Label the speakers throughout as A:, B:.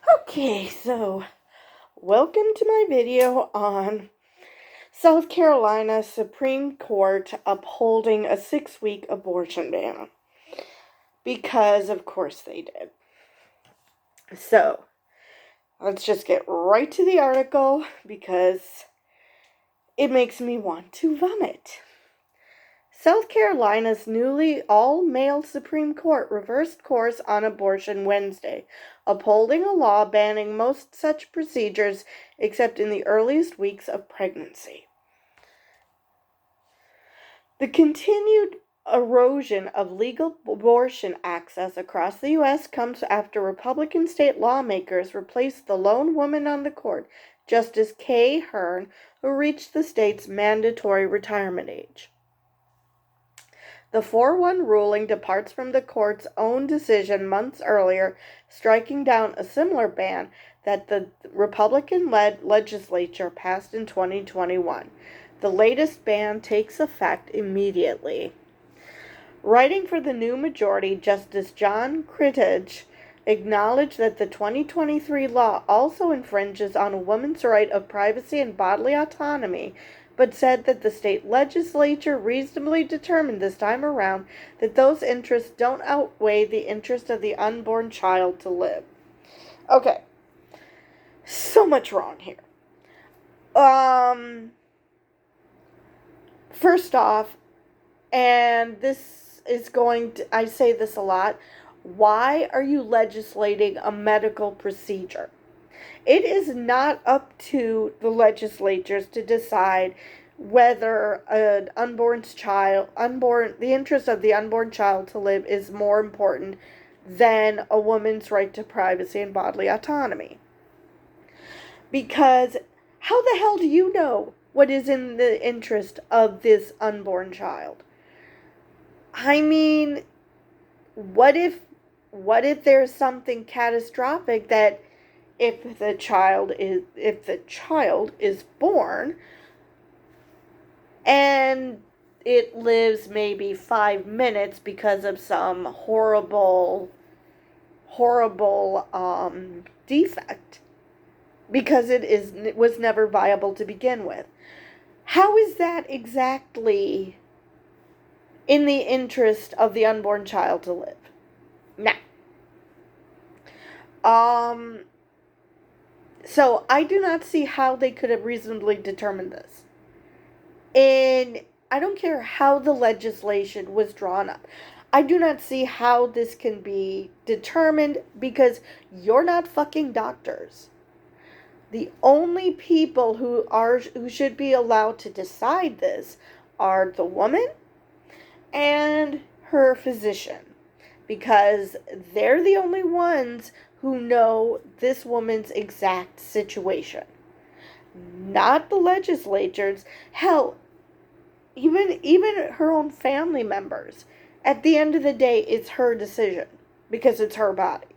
A: Okay, so welcome to my video on South Carolina Supreme Court upholding a 6-week abortion ban. Because, of course, they did. So, let's just get right to the article because it makes me want to vomit. South Carolina's newly all-male Supreme Court reversed course on abortion Wednesday, upholding a law banning most such procedures except in the earliest weeks of pregnancy. The continued erosion of legal abortion access across the U.S. comes after Republican state lawmakers replaced the lone woman on the court, Justice Kay Hearn, who reached the state's mandatory retirement age. The 4-1 ruling departs from the court's own decision months earlier, striking down a similar ban that the Republican-led legislature passed in 2021. The latest ban takes effect immediately. Writing for the new majority, Justice John Crittage acknowledged that the 2023 law also infringes on a woman's right of privacy and bodily autonomy, but said that the state legislature reasonably determined this time around that those interests don't outweigh the interest of the unborn child to live. Okay, so much wrong here. First off, and this is going to, I say this a lot, why are you legislating a medical procedure? It is not up to the legislatures to decide whether the interest of the unborn child to live is more important than a woman's right to privacy and bodily autonomy. Because how the hell do you know what is in the interest of this unborn child? I mean, what if there's something catastrophic that if the child is born and it lives maybe 5 minutes because of some horrible defect, because it was never viable to begin with. How is that exactly in the interest of the unborn child to live? Now, so I do not see how they could have reasonably determined this. And I don't care how the legislation was drawn up. I do not see how this can be determined because you're not fucking doctors. The only people who should be allowed to decide this are the woman and her physician, because they're the only ones who know this woman's exact situation. Not the legislatures. Hell, even her own family members. At the end of the day, it's her decision because it's her body.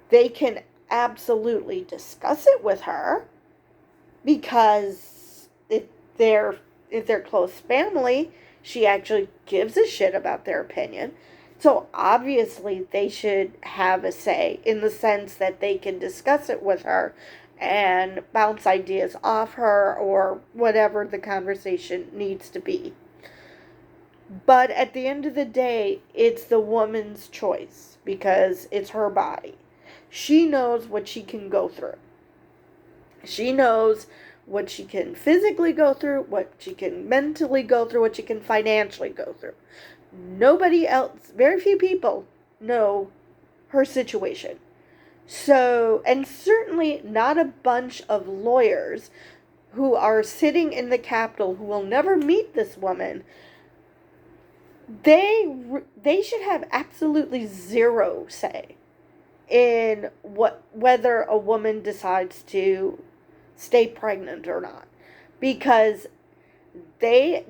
A: They can absolutely discuss it with her because if they're close family, she actually gives a shit about their opinion. So obviously they should have a say in the sense that they can discuss it with her and bounce ideas off her or whatever the conversation needs to be. But at the end of the day, it's the woman's choice because it's her body. She knows what she can go through. She knows what she can physically go through, what she can mentally go through, what she can financially go through. Nobody else, very few people know her situation. So, and certainly not a bunch of lawyers who are sitting in the Capitol who will never meet this woman. They should have absolutely zero say in whether a woman decides to stay pregnant or not, because they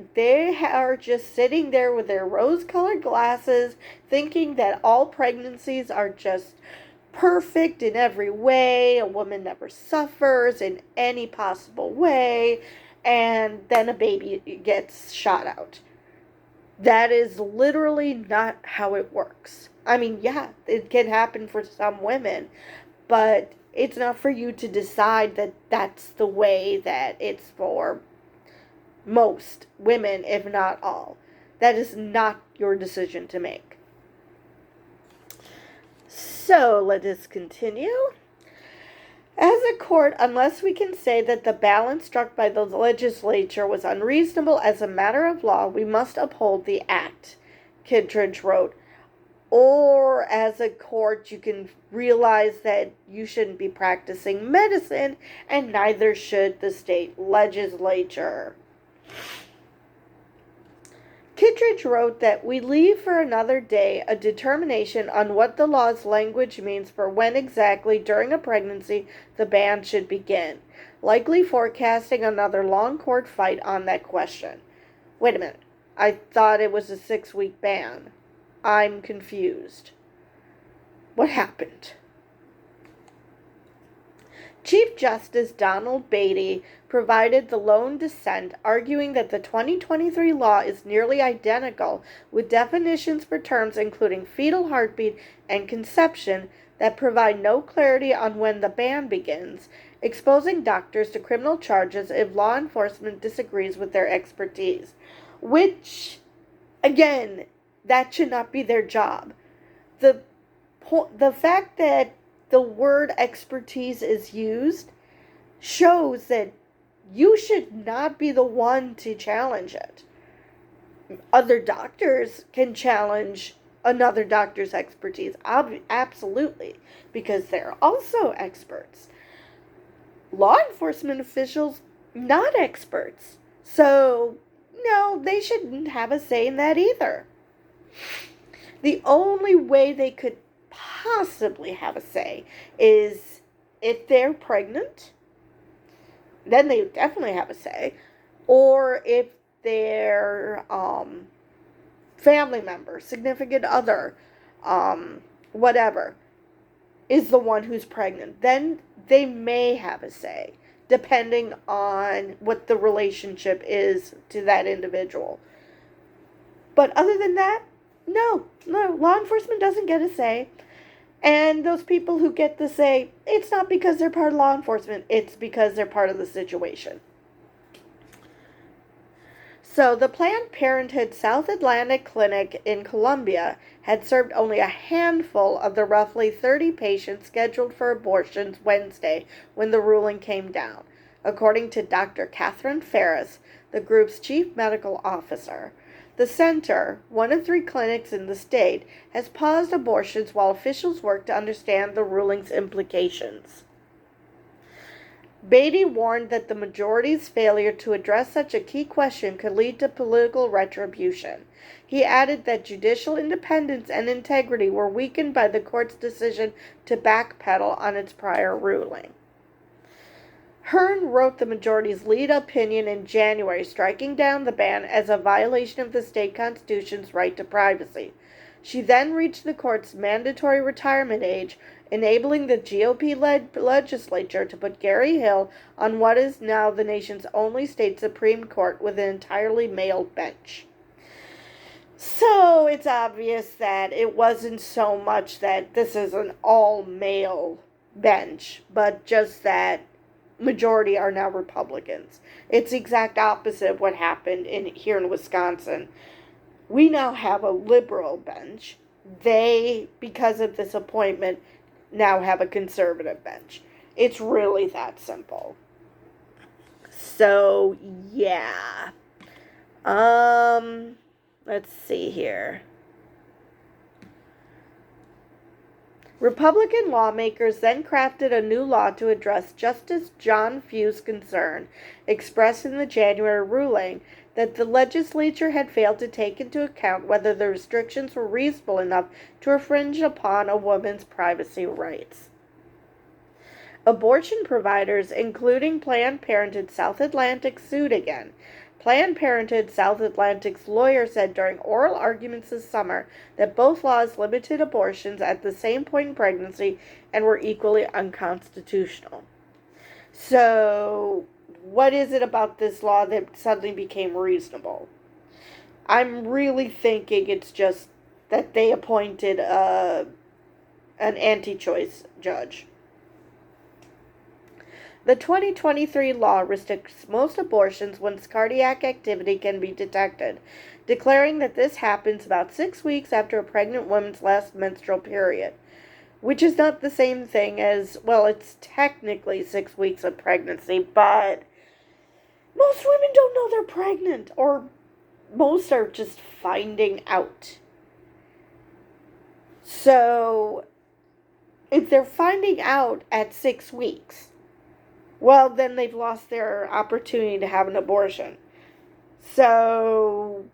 A: are just sitting there with their rose-colored glasses thinking that all pregnancies are just perfect in every way, a woman never suffers in any possible way, and then a baby gets shot out. That is literally not how it works. I mean, yeah, it can happen for some women, but it's not for you to decide that that's the way that it's for most women, if not all. That is not your decision to make. So let us continue. As a court, unless we can say that the balance struck by the legislature was unreasonable as a matter of law, we must uphold the act, Kittredge wrote. Or as a court, you can realize that you shouldn't be practicing medicine, and neither should the state legislature. Kittredge wrote that we leave for another day a determination on what the law's language means for when exactly during a pregnancy the ban should begin, likely forecasting another long court fight on that question. Wait a minute, I thought it was a 6-week ban. I'm confused. What happened? Chief Justice Donald Beatty provided the lone dissent, arguing that the 2023 law is nearly identical with definitions for terms including fetal heartbeat and conception that provide no clarity on when the ban begins, exposing doctors to criminal charges if law enforcement disagrees with their expertise. Which, again, that should not be their job. The fact that the word expertise is used shows that you should not be the one to challenge it. Other doctors can challenge another doctor's expertise, absolutely, because they're also experts. Law enforcement officials, not experts. So, no, they shouldn't have a say in that either. The only way they could possibly have a say is if they're pregnant, then they definitely have a say, or if their family member, significant other, whatever, is the one who's pregnant, then they may have a say, depending on what the relationship is to that individual. But other than that, no, law enforcement doesn't get a say. And those people who get the say, it's not because they're part of law enforcement, it's because they're part of the situation. So the Planned Parenthood South Atlantic Clinic in Columbia had served only a handful of the roughly 30 patients scheduled for abortions Wednesday when the ruling came down, according to Dr. Catherine Ferris, the group's chief medical officer. The center, one of 3 clinics in the state, has paused abortions while officials work to understand the ruling's implications. Beatty warned that the majority's failure to address such a key question could lead to political retribution. He added that judicial independence and integrity were weakened by the court's decision to backpedal on its prior ruling. Hearn wrote the majority's lead opinion in January, striking down the ban as a violation of the state constitution's right to privacy. She then reached the court's mandatory retirement age, enabling the GOP-led legislature to put Gary Hill on what is now the nation's only state Supreme Court with an entirely male bench. So it's obvious that it wasn't so much that this is an all-male bench, but just that majority are now Republicans. It's the exact opposite of what happened here in Wisconsin. We now have a liberal bench. They, because of this appointment, now have a conservative bench. It's really that simple. So, yeah. Let's see here. Republican lawmakers then crafted a new law to address Justice John Few's concern, expressed in the January ruling, that the legislature had failed to take into account whether the restrictions were reasonable enough to infringe upon a woman's privacy rights. Abortion providers, including Planned Parenthood South Atlantic, sued again. Planned Parenthood South Atlantic's lawyer said during oral arguments this summer that both laws limited abortions at the same point in pregnancy and were equally unconstitutional. So, what is it about this law that suddenly became reasonable? I'm really thinking it's just that they appointed an anti-choice judge. The 2023 law restricts most abortions once cardiac activity can be detected, declaring that this happens about 6 weeks after a pregnant woman's last menstrual period, which is not the same thing as, well, it's technically 6 weeks of pregnancy, but most women don't know they're pregnant, or most are just finding out. So, if they're finding out at 6 weeks, well, then they've lost their opportunity to have an abortion. So,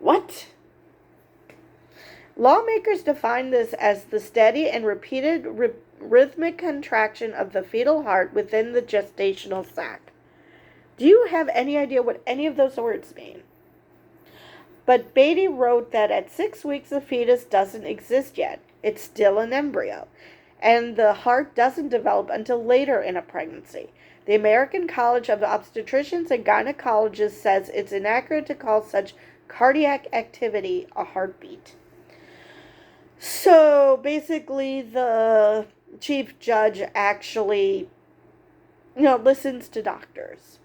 A: what? Lawmakers define this as the steady and repeated rhythmic contraction of the fetal heart within the gestational sac. Do you have any idea what any of those words mean? But Beatty wrote that at 6 weeks the fetus doesn't exist yet. It's still an embryo. And the heart doesn't develop until later in a pregnancy. The American College of Obstetricians and Gynecologists says it's inaccurate to call such cardiac activity a heartbeat. So basically the chief judge actually, listens to doctors.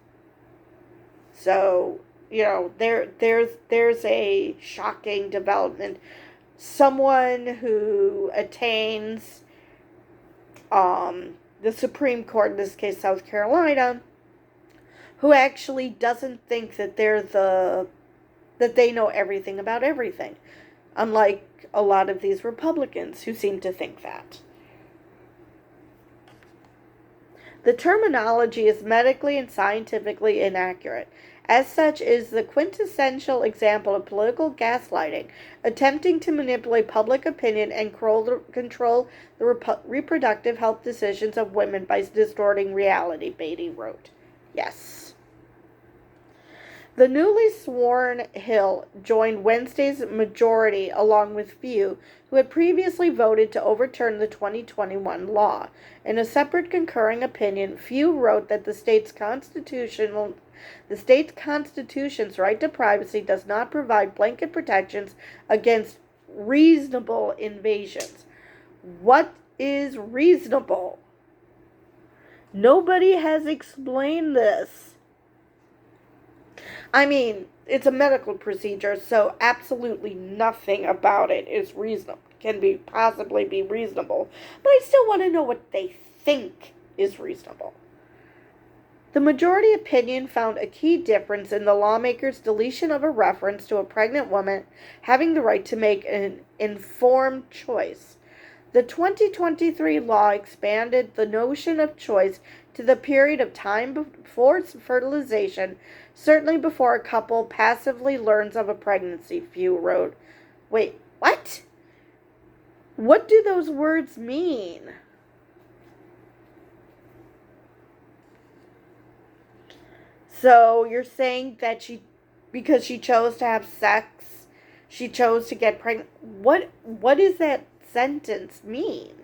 A: So, there's a shocking development. Someone who attains the Supreme Court, in this case South Carolina, who actually doesn't think that that they know everything about everything, unlike a lot of these Republicans who seem to think that. The terminology is medically and scientifically inaccurate. As such, is the quintessential example of political gaslighting, attempting to manipulate public opinion and control the reproductive health decisions of women by distorting reality, Beatty wrote. Yes. The newly sworn Hill joined Wednesday's majority along with few who had previously voted to overturn the 2021 law. In a separate concurring opinion, few wrote that the state's constitution's right to privacy does not provide blanket protections against reasonable invasions. What is reasonable? Nobody has explained this. I mean, it's a medical procedure, so absolutely nothing about it is reasonable, can possibly be reasonable. But I still want to know what they think is reasonable. The majority opinion found a key difference in the lawmakers' deletion of a reference to a pregnant woman having the right to make an informed choice. The 2023 law expanded the notion of choice to the period of time before fertilization, certainly before a couple passively learns of a pregnancy, few wrote. Wait, what? What do those words mean? So you're saying that because she chose to have sex, she chose to get pregnant. What does that sentence mean?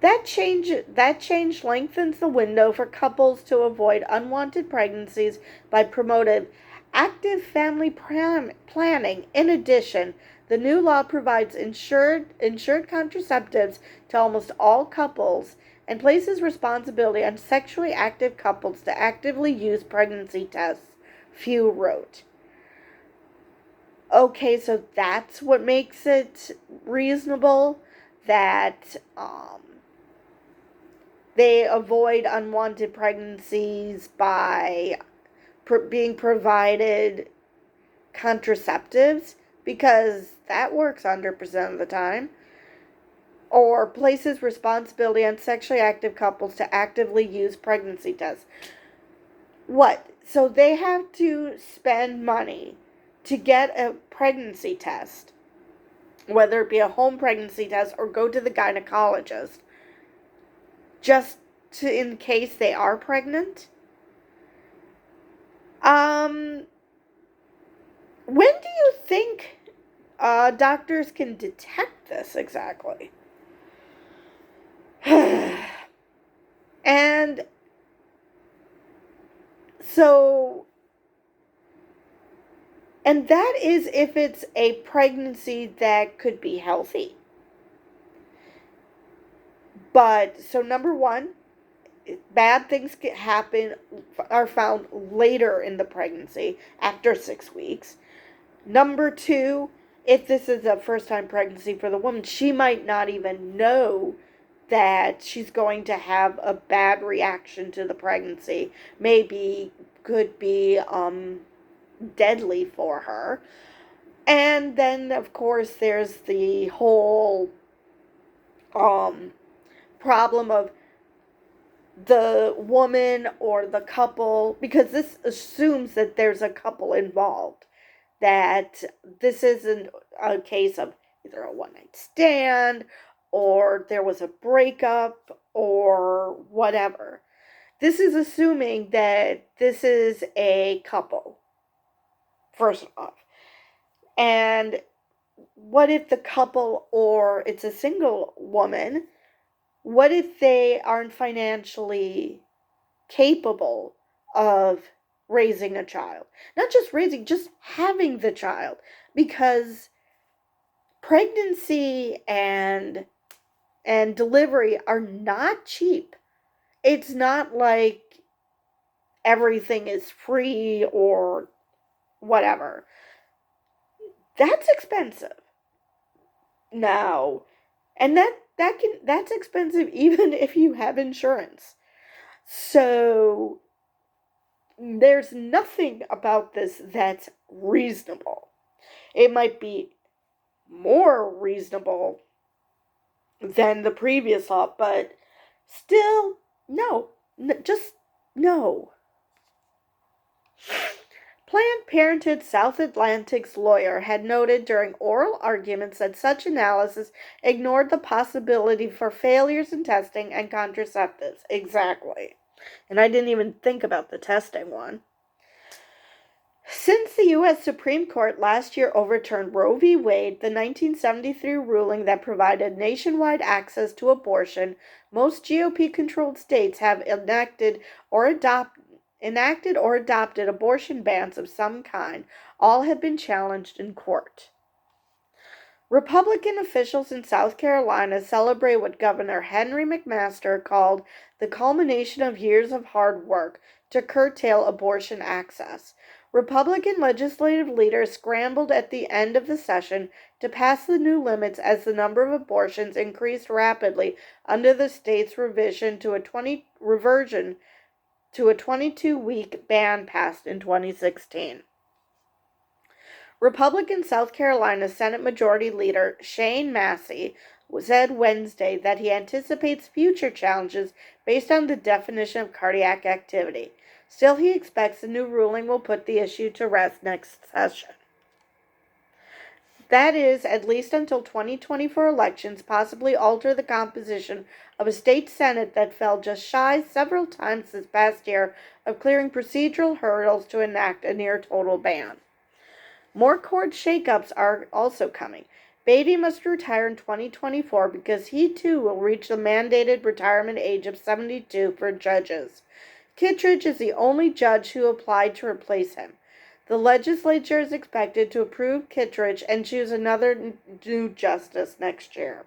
A: That change lengthens the window for couples to avoid unwanted pregnancies by promoting active family planning. In addition, the new law provides insured contraceptives to almost all couples and places responsibility on sexually active couples to actively use pregnancy tests, few wrote. Okay, so that's what makes it reasonable, that they avoid unwanted pregnancies by being provided contraceptives, because that works 100% of the time. Or places responsibility on sexually active couples to actively use pregnancy tests. What? So they have to spend money to get a pregnancy test, whether it be a home pregnancy test or go to the gynecologist, just in case they are pregnant? When do you think doctors can detect this exactly? And so, and that is if it's a pregnancy that could be healthy. But, so number one, bad things are found later in the pregnancy after 6 weeks. Number two, if this is a first time pregnancy for the woman, she might not even know that she's going to have a bad reaction to the pregnancy. Maybe could be deadly for her. And then, of course, there's the whole um, problem of the woman or the couple, because this assumes that there's a couple involved, that this isn't a case of either a one night stand or there was a breakup or whatever. This is assuming that this is a couple, first off. And what if the couple, or it's a single woman, what if they aren't financially capable of raising a child? Not just raising, just having the child. Because pregnancy and delivery are not cheap. It's not like everything is free or whatever. That's expensive. Now, and that's expensive even if you have insurance. So there's nothing about this that's reasonable. It might be more reasonable than the previous law, but still, no. Just no. Planned Parenthood South Atlantic's lawyer had noted during oral arguments that such analysis ignored the possibility for failures in testing and contraceptives. Exactly. And I didn't even think about the testing one. Since the U.S. Supreme Court last year overturned Roe v. Wade, the 1973 ruling that provided nationwide access to abortion, most GOP-controlled states have enacted or adopted abortion bans of some kind. All have been challenged in court. Republican officials in South Carolina celebrate what Governor Henry McMaster called the culmination of years of hard work to curtail abortion access. Republican legislative leaders scrambled at the end of the session to pass the new limits as the number of abortions increased rapidly under the state's reversion to a 22-week ban passed in 2016. Republican South Carolina Senate Majority Leader Shane Massey said Wednesday that he anticipates future challenges based on the definition of cardiac activity. Still, he expects the new ruling will put the issue to rest next session. That is, at least until 2024 elections possibly alter the composition of a state senate that fell just shy several times this past year of clearing procedural hurdles to enact a near-total ban. More court shakeups are also coming. Beatty must retire in 2024 because he too will reach the mandated retirement age of 72 for judges. Kittredge is the only judge who applied to replace him. The legislature is expected to approve Kittredge and choose another new justice next year.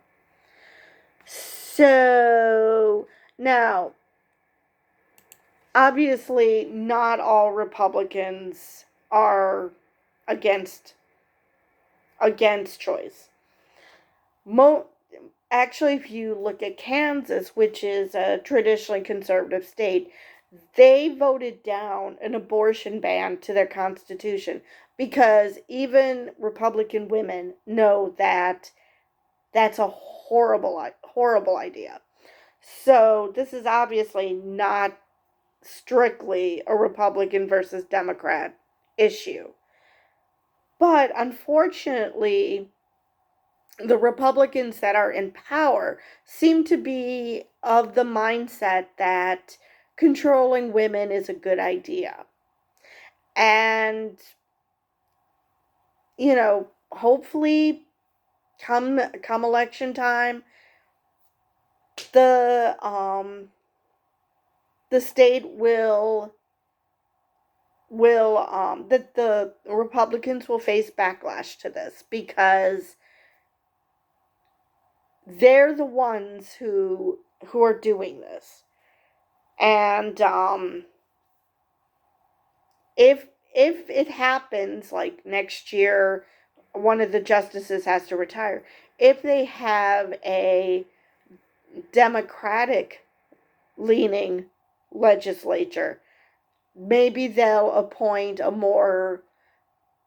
A: So, now, obviously, not all Republicans are against choice. Actually, if you look at Kansas, which is a traditionally conservative state, they voted down an abortion ban to their constitution because even Republican women know that that's a horrible idea. So this is obviously not strictly a Republican versus Democrat issue. But unfortunately, the Republicans that are in power seem to be of the mindset that controlling women is a good idea. And, hopefully come election time, the state that the Republicans will face backlash to this because they're the ones who are doing this. And if it happens like next year, one of the justices has to retire. If they have a Democratic leaning legislature, maybe they'll appoint a more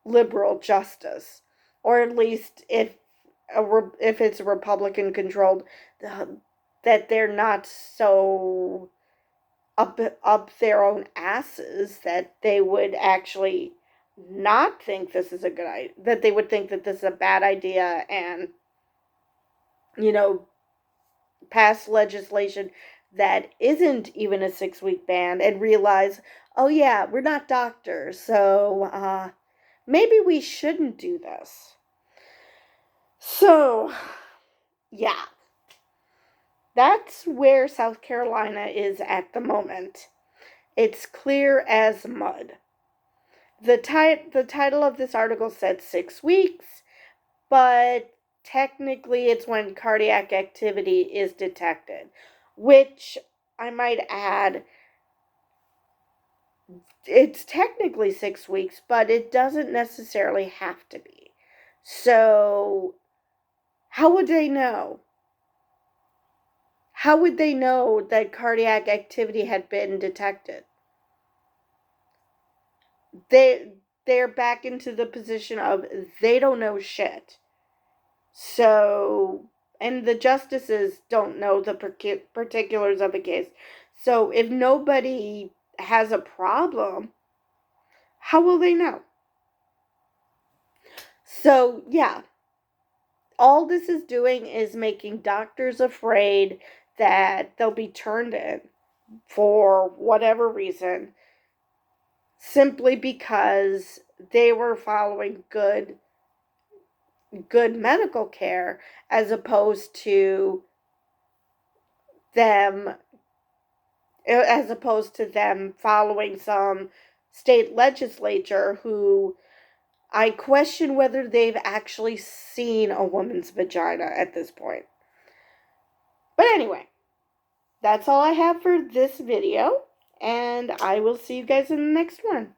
A: liberal justice, or at least if it's Republican controlled, that they're not so up their own asses that they would actually not think this is a good idea, that they would think that this is a bad idea, and pass legislation that isn't even a 6-week ban, and realize, oh yeah, we're not doctors, so maybe we shouldn't do this. So yeah, that's where South Carolina is at the moment. It's clear as mud. The title of this article said 6 weeks, but technically it's when cardiac activity is detected, which I might add, it's technically 6 weeks, but it doesn't necessarily have to be. So, how would they know? How would they know that cardiac activity had been detected? They're back into the position of they don't know shit. So, and the justices don't know the particulars of a case. So, if nobody has a problem, how will they know? So, yeah, all this is doing is making doctors afraid that they'll be turned in for whatever reason, simply because they were following good medical care, as opposed to them following some state legislature who I question whether they've actually seen a woman's vagina at this point. But anyway, that's all I have for this video, and I will see you guys in the next one.